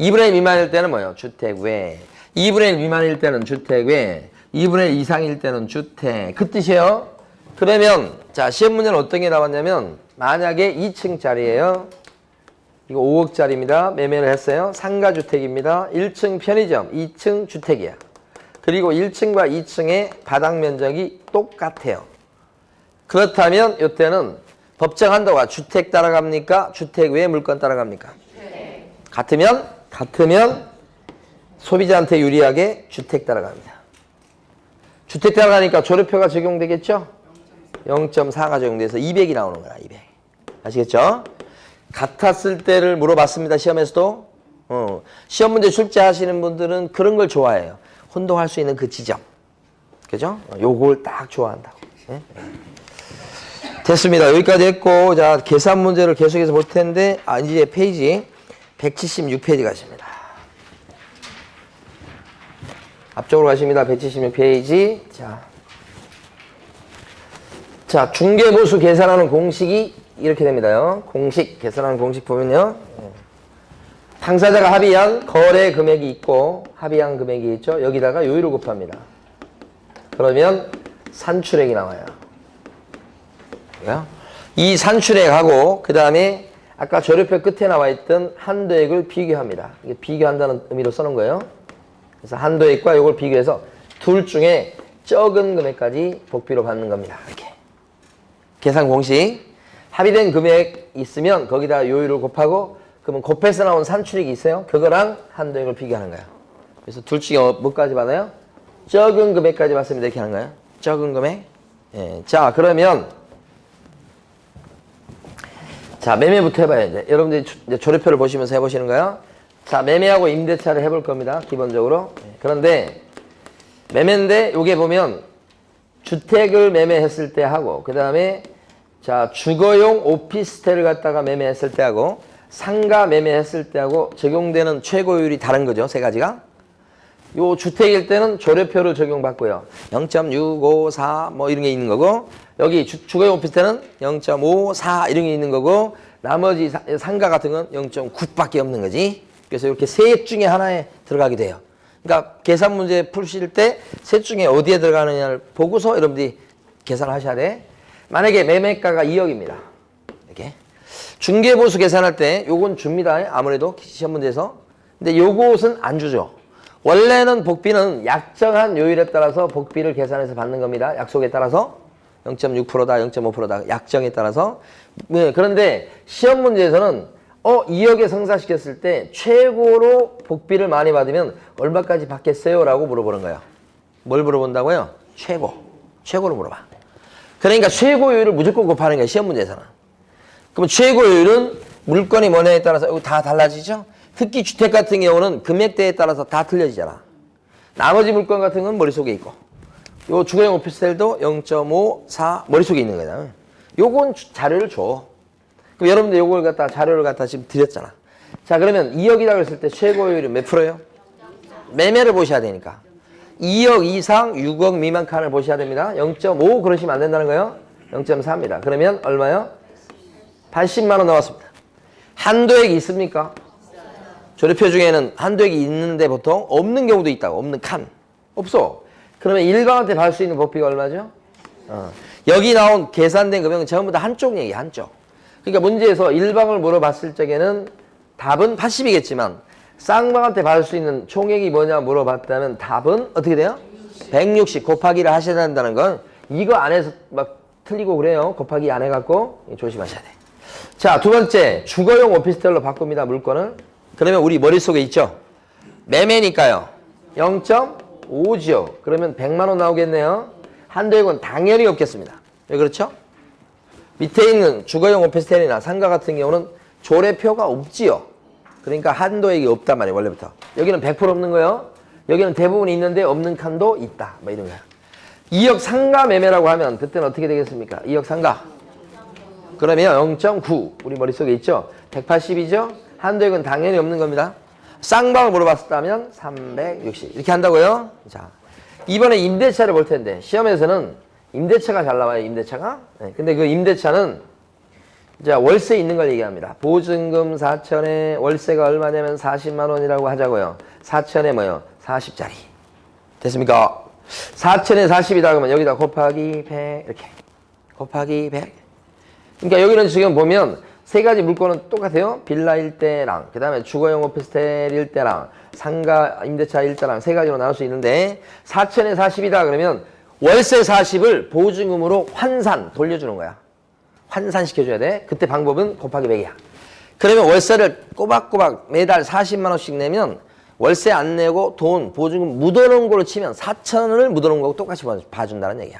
2분의 1 미만일 때는 뭐예요? 주택 외. 2분의 1 미만일 때는 주택 외. 2분의 1 이상일 때는 주택. 그 뜻이에요. 그러면, 자, 시험 문제는 어떤 게 나왔냐면, 만약에 2층짜리예요. 이거 5억짜리입니다. 매매를 했어요. 상가주택입니다. 1층 편의점, 2층 주택이야. 그리고 1층과 2층의 바닥 면적이 똑같아요. 그렇다면 이때는 법정 한도가 주택 따라갑니까? 주택 외 물건 따라갑니까? 네. 같으면 소비자한테 유리하게 주택 따라갑니다. 주택 따라가니까 조례표가 적용되겠죠? 0.4가 적용돼서 200이 나오는 거야. 200. 아시겠죠? 같았을 때를 물어봤습니다. 시험에서도. 시험 문제 출제하시는 분들은 그런 걸 좋아해요. 혼동할 수 있는 그 지점. 그죠? 요걸 딱 좋아한다고. 네? 됐습니다. 여기까지 했고, 자, 계산 문제를 계속해서 볼 텐데, 이제 페이지 176페이지 가십니다. 앞쪽으로 가십니다. 176페이지. 자, 중개보수 계산하는 공식이 이렇게 됩니다요. 공식, 계산하는 공식 보면요. 당사자가 합의한 거래 금액이 있고, 합의한 금액이 있죠. 여기다가 요율을 곱합니다. 그러면 산출액이 나와요. 이 산출액하고, 그 다음에 아까 조례표 끝에 나와 있던 한도액을 비교합니다. 이게 비교한다는 의미로 써놓은 거예요. 그래서 한도액과 이걸 비교해서 둘 중에 적은 금액까지 복비로 받는 겁니다. 이렇게. 계산 공식. 합의된 금액 있으면 거기다 요율을 곱하고, 그러면 곱해서 나온 산출액이 있어요. 그거랑 한도액을 비교하는 거예요. 그래서 둘 중에 뭐까지 받아요? 적은 금액까지 받습니다. 이렇게 하는 거예요. 적은 금액. 예. 자, 그러면 자, 매매부터 해봐야 돼. 여러분들이 이제 조례표를 보시면서 해보시는 거예요. 자, 매매하고 임대차를 해볼 겁니다. 기본적으로. 그런데 매매인데 요게 보면 주택을 매매했을 때 하고, 그 다음에 자, 주거용 오피스텔을 갖다가 매매했을 때 하고, 상가 매매했을 때 하고 적용되는 최고율이 다른 거죠. 세 가지가. 요 주택일 때는 조례표를 적용받고요. 0.654 뭐 이런 게 있는 거고, 여기 주거용 오피스텔은 0.54 이런 게 있는 거고, 나머지 상가 같은 건 0.9밖에 없는 거지. 그래서 이렇게 셋 중에 하나에 들어가게 돼요. 그러니까 계산 문제 푸실 때 셋 중에 어디에 들어가느냐를 보고서 여러분들이 계산을 하셔야 돼. 만약에 매매가가 2억입니다. 이렇게. 중개보수 계산할 때 요건 줍니다. 아무래도 시험 문제에서. 근데 요것은 안 주죠. 원래는 복비는 약정한 요율에 따라서 복비를 계산해서 받는 겁니다. 약속에 따라서 0.6%다, 0.5%다. 약정에 따라서. 네, 그런데 시험 문제에서는 2억에 성사시켰을 때 최고로 복비를 많이 받으면 얼마까지 받겠어요? 라고 물어보는 거예요. 뭘 물어본다고요? 최고로 물어봐. 그러니까 최고요율을 무조건 곱하는 거예요. 시험 문제에서는. 그럼 최고요율은 물건이 뭐냐에 따라서 이거 다 달라지죠? 특히 주택 같은 경우는 금액대에 따라서 다 틀려지잖아. 나머지 물건 같은 건 머릿속에 있고, 요 주거용 오피스텔도 0.54 머릿속에 있는 거잖아. 요건 자료를 줘. 그럼 여러분들 요걸 갖다 자료를 갖다 지금 드렸잖아. 자, 그러면 2억이라고 했을 때 최고요율이 몇 프로예요? 매매를 보셔야 되니까. 2억 이상 6억 미만 칸을 보셔야 됩니다. 0.5 그러시면 안 된다는 거예요. 0.4입니다. 그러면 얼마요? 80만 원 나왔습니다. 한도액이 있습니까? 조례표 중에는 한도액이 있는데 보통 없는 경우도 있다고. 없는 칸. 없어. 그러면 일반한테 받을 수 있는 복비가 얼마죠? 여기 나온 계산된 금액은 전부 다 한쪽 얘기야. 한쪽. 그러니까 문제에서 일방을 물어봤을 적에는 답은 80이겠지만 쌍방한테 받을 수 있는 총액이 뭐냐 물어봤다면 답은 어떻게 돼요? 160 곱하기를 하셔야 된다는 건 이거 안에서 막 틀리고 그래요. 곱하기 안 해갖고 조심하셔야 돼. 자, 두 번째 주거용 오피스텔로 바꿉니다. 물건을. 그러면 우리 머릿속에 있죠? 매매니까요. 0.5죠. 그러면 100만 원 나오겠네요. 한도액은 당연히 없겠습니다. 왜 그렇죠? 밑에 있는 주거용 오피스텔이나 상가 같은 경우는 조례표가 없지요. 그러니까 한도액이 없단 말이에요. 원래부터. 여기는 100% 없는 거예요. 여기는 대부분 있는데 없는 칸도 있다. 뭐 이런 거야. 2억 상가 매매라고 하면 그때는 어떻게 되겠습니까? 2억 상가. 그러면 0.9 우리 머릿속에 있죠? 180이죠? 한도액은 당연히 없는 겁니다. 쌍방을 물어봤다면 360 이렇게 한다고요? 자, 이번에 임대차를 볼 텐데 시험에서는 임대차가 잘 나와요. 임대차가. 네, 근데 그 임대차는 자 월세 있는 걸 얘기합니다. 보증금 4천에 월세가 얼마냐면 40만 원이라고 하자고요. 4천에 뭐요? 40짜리. 됐습니까? 4천에 40이다 그러면 여기다 곱하기 100 이렇게 곱하기 100. 그러니까 여기는 지금 보면 세 가지 물건은 똑같아요. 빌라일 때랑 그 다음에 주거용 오피스텔일 때랑 상가 임대차일 때랑 세 가지로 나눌 수 있는데 4천에 40이다 그러면 월세 40을 보증금으로 환산 돌려주는 거야. 환산시켜줘야 돼. 그때 방법은 곱하기 100이야. 그러면 월세를 꼬박꼬박 매달 40만 원씩 내면 월세 안 내고 돈 보증금 묻어놓은 걸로 치면 4천을 묻어놓은 거하고 똑같이 봐준다는 얘기야.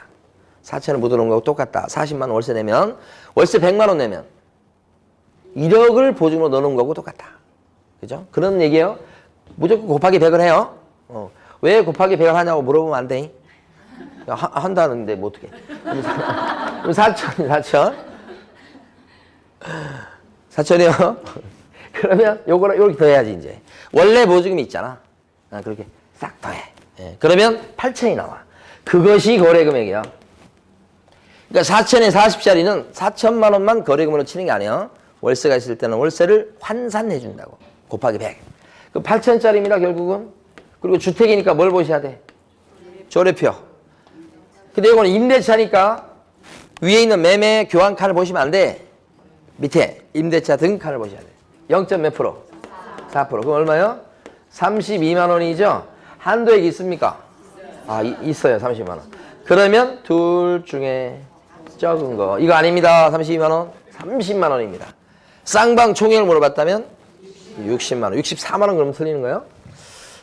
4천을 묻어놓은 거하고 똑같다. 40만 원 월세 내면 월세 100만 원 내면 1억을 보증으로 넣어놓은 거하고 똑같다. 그죠? 그런 얘기예요. 무조건 곱하기 100을 해요. 왜 곱하기 100을 하냐고 물어보면 안 돼. 한다는데 뭐 어떡해. 그럼 4천. 4천이요? 그러면 요거를 이렇게 더해야지 이제. 원래 보증금이 있잖아. 그렇게 싹 더해. 예. 그러면 8천이 나와. 그것이 거래금액이야. 그러니까 4천에 40짜리는 4천만 원만 거래금으로 치는 게 아니야. 월세가 있을 때는 월세를 환산해 준다고. 곱하기 100. 그 8천짜리입니다 결국은. 그리고 주택이니까 뭘 보셔야 돼? 조례표. 근데 이거는 임대차니까 위에 있는 매매 교환 칸을 보시면 안 돼. 밑에 임대차 등 칸을 보셔야 돼. 0. 몇 프로? 4%. 그럼 얼마요? 32만 원이죠? 한도액이 있습니까? 있어요. 30만 원. 그러면 둘 중에 적은 거. 이거 아닙니다. 32만 원. 30만 원입니다. 쌍방 총액을 물어봤다면 60만 원. 64만 원 그러면 틀리는 거예요?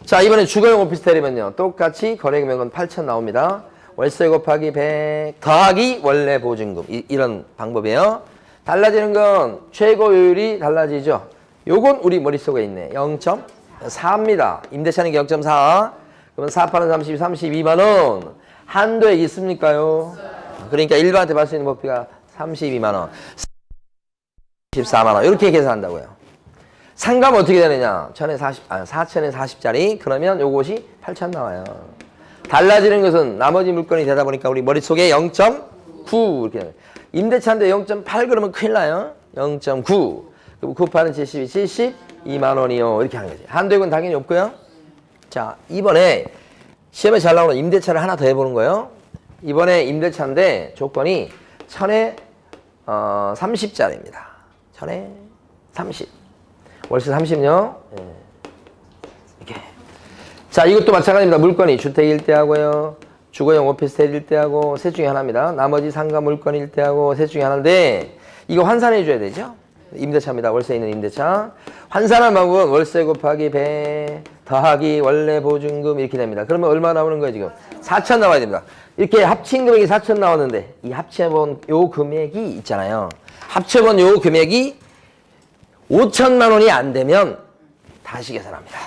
자, 이번에 주거용 오피스텔이면요. 똑같이 거래금액은 8천 나옵니다. 월세 곱하기 100 더하기 원래 보증금. 이런 방법이에요. 달라지는 건 최고율이 달라지죠. 요건 우리 머릿속에 있네. 0.4입니다. 임대차는 0.4. 그러면 4, 8은 30, 32만 원. 한도액 있습니까요? 그러니까 일반한테 받을 수 있는 법비가 32만 원. 14만 원. 이렇게 계산한다고요. 상가면 어떻게 되느냐? 4천에 40짜리. 그러면 요것이 8천 나와요. 달라지는 것은 나머지 물건이 되다 보니까 우리 머릿속에 0.9 이렇게. 임대차인데 0.8 그러면 큰일 나요. 0.9. 그럼 9, 8은 72, 72만 원이요. 이렇게 하는 거지. 한도액은 당연히 없고요. 자, 이번에 시험에 잘 나오는 임대차를 하나 더 해보는 거예요. 이번에 임대차인데 조건이 1000에 30짜리입니다. 1000에 30. 월세 30요. 예. 이렇게. 자, 이것도 마찬가지입니다. 물건이 주택일 때하고요. 주거용 오피스텔일 때하고 셋 중에 하나입니다. 나머지 상가 물건일 때하고 셋 중에 하나인데 이거 환산해 줘야 되죠. 임대차입니다. 월세 있는 임대차. 환산한 방법은 월세 곱하기 100 더하기 원래 보증금 이렇게 됩니다. 그러면 얼마 나오는 거예요 지금? 4천 나와야 됩니다. 이렇게 합친 금액이 4천 나오는데 이 합쳐본 요 금액이 있잖아요. 합쳐본 요 금액이 5천만 원이 안 되면 다시 계산합니다.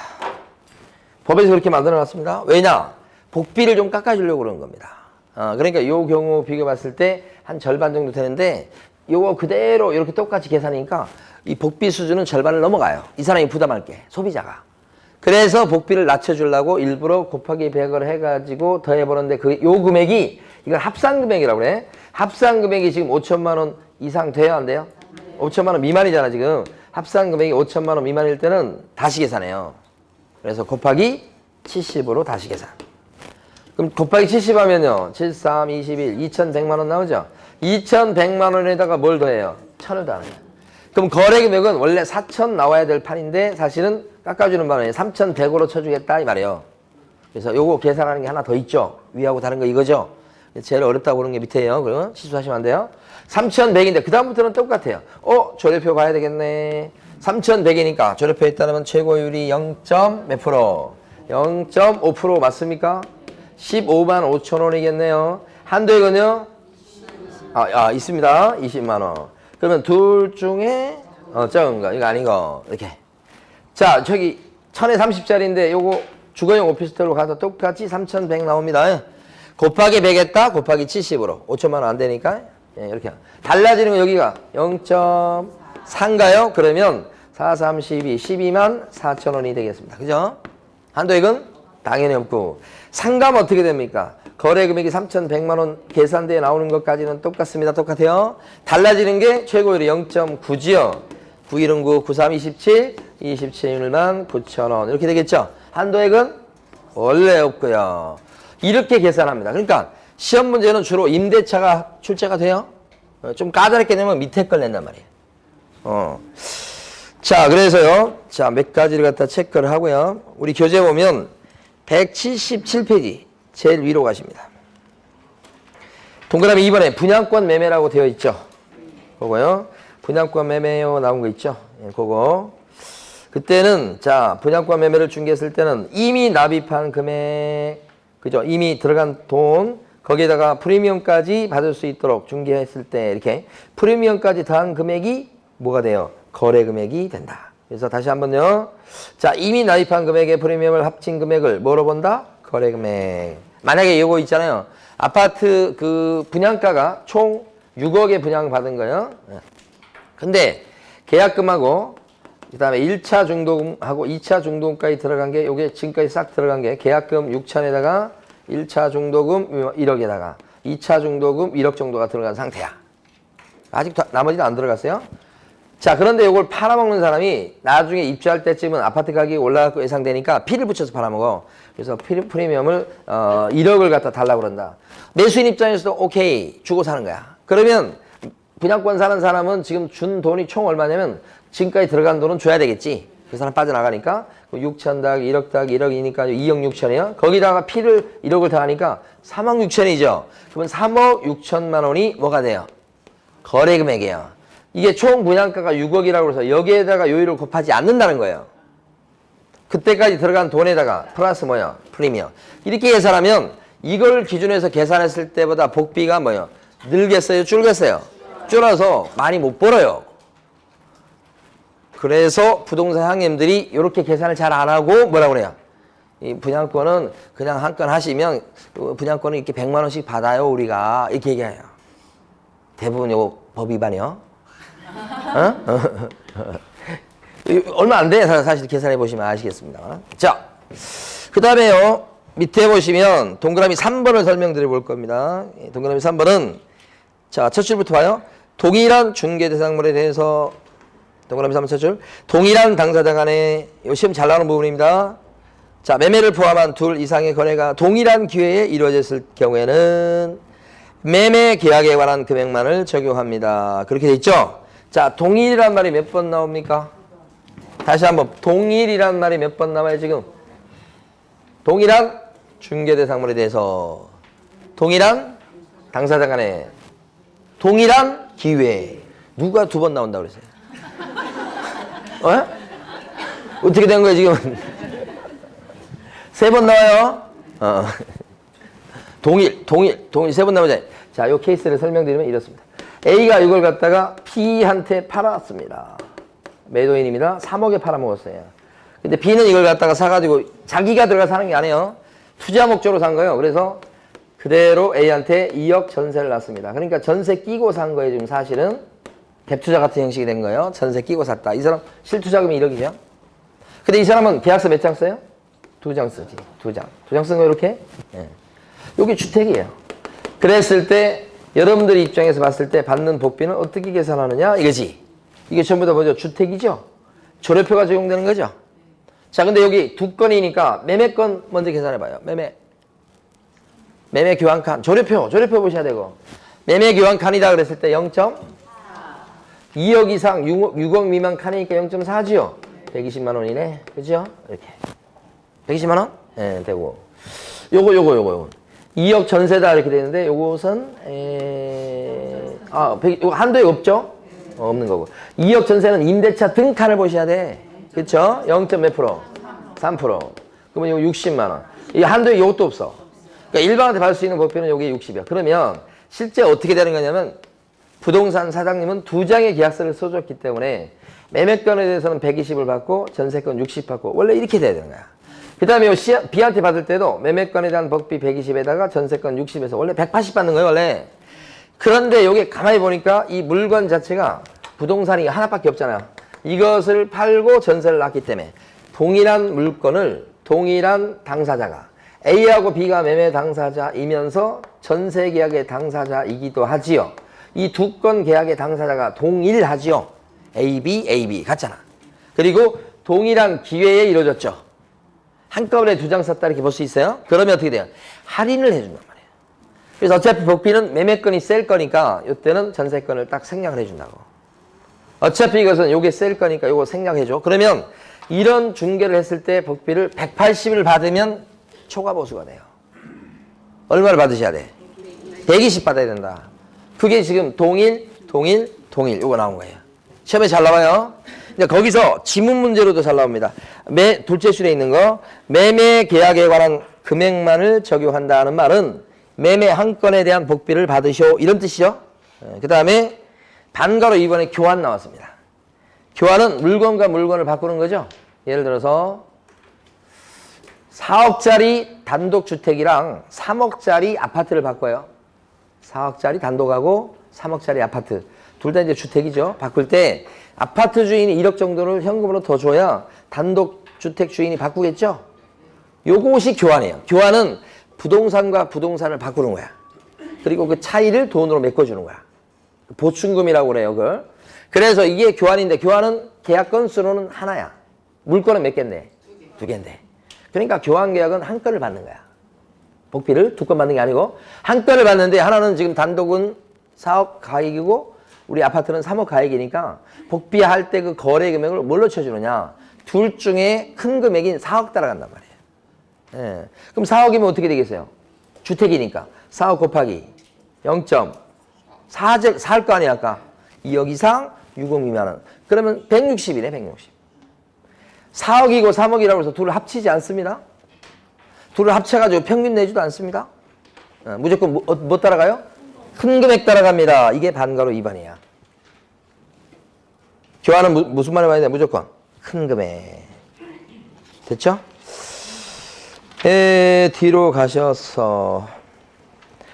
법에서 그렇게 만들어놨습니다. 왜냐? 복비를 좀 깎아주려고 그러는 겁니다. 그러니까 요 경우 비교봤을 때 한 절반 정도 되는데 요거 그대로 이렇게 똑같이 계산하니까 이 복비 수준은 절반을 넘어가요. 이 사람이 부담할게. 소비자가. 그래서 복비를 낮춰주려고 일부러 곱하기 100을 해가지고 더해보는데 요 금액이 이걸 합산금액이라고 그래. 합산금액이 지금 5천만 원 이상 돼야 안 돼요? 5천만 원 미만이잖아 지금. 합산금액이 5천만 원 미만일 때는 다시 계산해요. 그래서 곱하기 70으로 다시 계산. 그럼 곱하기 70 하면요. 7, 3, 21, 2,100만 원 나오죠? 2,100만 원에다가 뭘 더해요? 1,000을 더하는 거예요. 그럼 거래금액은 원래 4,000 나와야 될 판인데 사실은 깎아주는 바람에 3,100으로 쳐주겠다 이 말이에요. 그래서 요거 계산하는 게 하나 더 있죠. 위하고 다른 거 이거죠. 제일 어렵다고 보는 게 밑에요. 그러면 실수하시면 안 돼요. 3,100인데 그 다음부터는 똑같아요. 조례표 봐야 되겠네. 3,100이니까 조립표에 따르면 최고율이 0. 몇 프로? 0.5% 맞습니까? 15만 5천 원이겠네요. 한도액은요? 있습니다. 20만 원. 그러면 둘 중에 적은 거 이거 아니고 이렇게. 자, 저기 1000에 30짜리인데 요거 주거용 오피스텔로 가서 똑같이 3,100 나옵니다. 곱하기 100 했다? 곱하기 70으로 5천만 원 안 되니까 이렇게. 달라지는 거 여기가 0.4인가요? 그러면 4, 3, 12, 12만 4천 원이 되겠습니다. 그죠? 한도액은 당연히 없고. 상가면 어떻게 됩니까? 거래 금액이 3,100만 원 계산대에 나오는 것까지는 똑같습니다. 똑같아요. 달라지는 게 최고율이 0.9지요. 9일은 9, 93, 27, 27만 9천 원. 이렇게 되겠죠? 한도액은 원래 없고요. 이렇게 계산합니다. 그러니까 시험 문제는 주로 임대차가 출제가 돼요. 좀 까다롭게 내면 밑에 걸 낸단 말이에요. 자, 그래서요. 자, 몇 가지를 갖다 체크를 하고요. 우리 교재 보면 177페이지 제일 위로 가십니다. 동그라미 2번에 분양권 매매라고 되어 있죠. 그거요. 분양권 매매요 나온 거 있죠. 그거. 그때는 자, 분양권 매매를 중개했을 때는 이미 납입한 금액, 그죠? 이미 들어간 돈, 거기에다가 프리미엄까지 받을 수 있도록 중개했을 때 이렇게 프리미엄까지 더한 금액이 뭐가 돼요? 거래 금액이 된다. 그래서 다시 한번요. 자, 이미 납입한 금액의 프리미엄을 합친 금액을 뭐로 본다? 거래 금액. 만약에 이거 있잖아요. 아파트 그 분양가가 총 6억에 분양받은 거예요. 근데 계약금하고 그다음에 1차 중도금하고 2차 중도금까지 들어간 게 요게 지금까지 싹 들어간 게 계약금 6천에다가 1차 중도금 1억에다가 2차 중도금 1억 정도가 들어간 상태야. 아직 나머지는 안 들어갔어요. 자, 그런데 이걸 팔아먹는 사람이 나중에 입주할 때쯤은 아파트 가격이 올라갈 예상되니까 피를 붙여서 팔아먹어. 그래서 프리미엄을 1억을 갖다 달라고 그런다. 매수인 입장에서도 오케이 주고 사는 거야. 그러면 분양권 사는 사람은 지금 준 돈이 총 얼마냐면 지금까지 들어간 돈은 줘야 되겠지. 그 사람 빠져나가니까 6천 닭 1억 닭 1억이니까 2억 6천이야. 거기다가 피를 1억을 더하니까 3억 6천이죠. 그러면 3억 6천만 원이 뭐가 돼요? 거래 금액이에요. 이게 총 분양가가 6억이라고 해서 여기에다가 요율을 곱하지 않는다는 거예요. 그때까지 들어간 돈에다가 플러스 뭐예요? 프리미엄. 이렇게 계산하면 이걸 기준해서 계산했을 때보다 복비가 뭐예요? 늘겠어요? 줄겠어요? 줄어서 많이 못 벌어요. 그래서 부동산 항님들이 이렇게 계산을 잘 안 하고 뭐라고 그래요? 이 분양권은 그냥 한 건 하시면 분양권은 이렇게 100만 원씩 받아요 우리가 이렇게 얘기해요. 대부분 요 법 위반이요. 얼마 안 돼. 사실 계산해 보시면 아시겠습니다. 자, 그 다음에요. 밑에 보시면 동그라미 3번을 설명드려 볼 겁니다. 동그라미 3번은 자, 첫 줄부터 봐요. 동일한 중개 대상물에 대해서 동그라미 3번 첫 줄. 동일한 당사자 간에 이 시험 잘 나오는 부분입니다. 자, 매매를 포함한 둘 이상의 거래가 동일한 기회에 이루어졌을 경우에는 매매 계약에 관한 금액만을 적용합니다. 그렇게 돼 있죠? 자, 동일이란 말이 몇 번 나옵니까? 다시 한번 동일이란 말이 몇 번 나와요 지금? 동일한 중개대상물에 대해서 동일한 당사자 간에 동일한 기회. 누가 두 번 나온다고 그랬어요? 어떻게 된 거예요 지금? 세 번 나와요? 동일 세 번 나오잖아요. 자, 요 케이스를 설명드리면 이렇습니다. A가 이걸 갖다가 B한테 팔았습니다. 매도인입니다. 3억에 팔아먹었어요. 근데 B는 이걸 갖다가 사가지고 자기가 들어가 사는 게 아니에요. 투자 목적으로 산 거예요. 그래서 그대로 A한테 2억 전세를 놨습니다. 그러니까 전세 끼고 산 거예요. 지금 사실은 갭투자 같은 형식이 된 거예요. 전세 끼고 샀다. 이 사람 실투자금이 1억이죠. 근데 이 사람은 계약서 몇 장 써요? 2장 쓰지. 2장. 2장 쓴 거 이렇게? 네. 요게 주택이에요. 그랬을 때 여러분들 입장에서 봤을 때 받는 복비는 어떻게 계산하느냐 이거지. 이게 전부 다 뭐죠? 주택이죠. 조례표가 적용되는 거죠. 자, 근데 여기 두 건이니까 매매건 먼저 계산해봐요. 매매 교환칸 조례표 보셔야 되고 매매 교환칸이다 그랬을 때 0.2억 이상 6억 미만 칸이니까 0.4지요. 120만 원이네. 그죠? 이렇게 120만 원? 네, 되고 요거 2억 전세다 이렇게 되는데 요것은 요거 한도에 없죠? 없는 거고. 2억 전세는 임대차 등가를 보셔야 돼. 그쵸? 0. 몇 프로? 3%. 그러면 이거 60만 원. 이 한도에 이것도 없어. 그러니까 일반한테 받을 수 있는 복비는 여기 60이야. 그러면 실제 어떻게 되는 거냐면 부동산 사장님은 2장의 계약서를 써줬기 때문에 매매권에 대해서는 120을 받고 전세권 60 받고 원래 이렇게 돼야 되는 거야. 그 다음에 B한테 받을 때도 매매권에 대한 복비 120에다가 전세권 60에서 원래 180 받는 거예요, 원래. 그런데 여기 가만히 보니까 이 물건 자체가 부동산이 하나밖에 없잖아요. 이것을 팔고 전세를 놨기 때문에 동일한 물건을 동일한 당사자가 A하고 B가 매매 당사자이면서 전세 계약의 당사자이기도 하지요. 이 두 건 계약의 당사자가 동일하지요. AB 같잖아. 그리고 동일한 기회에 이루어졌죠. 한꺼번에 2장 썼다 이렇게 볼 수 있어요. 그러면 어떻게 돼요? 할인을 해준단 말이에요. 그래서 어차피 복비는 매매권이 셀 거니까 이때는 전세권을 딱 생략을 해준다고. 어차피 이것은 요게 셀 거니까 요거 생략해줘. 그러면 이런 중개를 했을 때 복비를 180을 받으면 초과 보수가 돼요. 얼마를 받으셔야 돼? 120 받아야 된다. 그게 지금 동일 요거 나온 거예요. 시험에 잘 나와요. 이제 거기서 지문 문제로도 잘 나옵니다. 둘째 줄에 있는 거 매매 계약에 관한 금액만을 적용한다는 말은 매매 한 건에 대한 복비를 받으시오 이런 뜻이죠. 그 다음에 반가로 이번에 교환 나왔습니다. 교환은 물건과 물건을 바꾸는 거죠. 예를 들어서 4억짜리 단독주택이랑 3억짜리 아파트를 바꿔요. 4억짜리 단독하고 3억짜리 아파트. 둘 다 이제 주택이죠. 바꿀 때 아파트 주인이 1억 정도를 현금으로 더 줘야 단독주택 주인이 바꾸겠죠. 요것이 교환이에요. 교환은 부동산과 부동산을 바꾸는 거야. 그리고 그 차이를 돈으로 메꿔주는 거야. 보충금이라고 그래요, 그걸. 그래서 이게 교환인데 교환은 계약 건수로는 하나야. 물건은 몇 개인데? 2개인데. 그러니까 교환 계약은 한 건을 받는 거야. 복비를 2건 받는 게 아니고 한 건을 받는데 하나는 지금 단독은 4억 가액이고 우리 아파트는 3억 가액이니까 복비할 때 그 거래 금액을 뭘로 쳐주느냐. 둘 중에 큰 금액인 4억 따라간단 말이에요. 예. 그럼 4억이면 어떻게 되겠어요? 주택이니까 4억 곱하기 0.4 살 거 아니야 아까. 2억 이상 6억 미만은. 그러면 160이네 160. 4억이고 3억이라고 해서 둘을 합치지 않습니다. 둘을 합쳐가지고 평균 내지도 않습니다. 무조건 뭐 따라가요? 큰 금액 따라갑니다. 이게 반가로 2번이야. 교환은 무슨 말을 많이 돼? 무조건 큰 금액. 됐죠? 뒤로 가셔서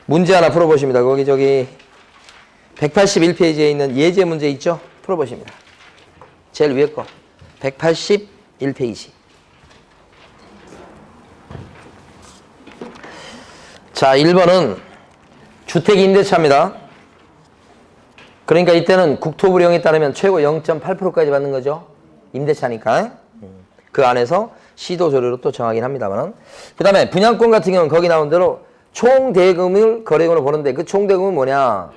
문제 하나 풀어보십니다. 거기 181페이지에 있는 예제 문제 있죠? 풀어보십니다. 제일 위에 거 181페이지. 자, 1번은 주택임대차입니다. 그러니까 이때는 국토부령에 따르면 최고 0.8%까지 받는 거죠. 임대차니까. 그 안에서 시도조례로 또 정하긴 합니다만. 그 다음에 분양권 같은 경우는 거기 나온 대로 총대금을 거래금으로 보는데 그 총대금은 뭐냐.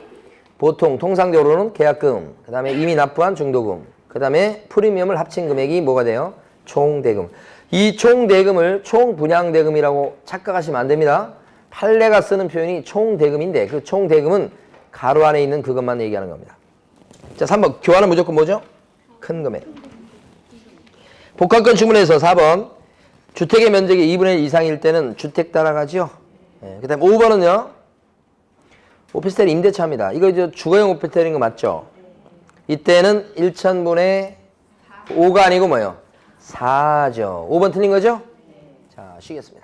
보통 통상적으로는 계약금, 그 다음에 이미 납부한 중도금, 그 다음에 프리미엄을 합친 금액이 뭐가 돼요? 총대금. 이 총대금을 총분양대금이라고 착각하시면 안 됩니다. 판례가 쓰는 표현이 총대금인데 그 총대금은 가로 안에 있는 그것만 얘기하는 겁니다. 자, 3번 교환은 무조건 뭐죠? 큰 금액. 복합권 주문에서 4번 주택의 면적이 2분의 1 이상일 때는 주택 따라가죠. 그 다음에 5번은요. 오피스텔 임대차입니다. 이거 이제 주거용 오피스텔인 거 맞죠? 이때는 1,000분의 5가 아니고 뭐예요? 4죠. 5번 틀린 거죠? 자, 쉬겠습니다.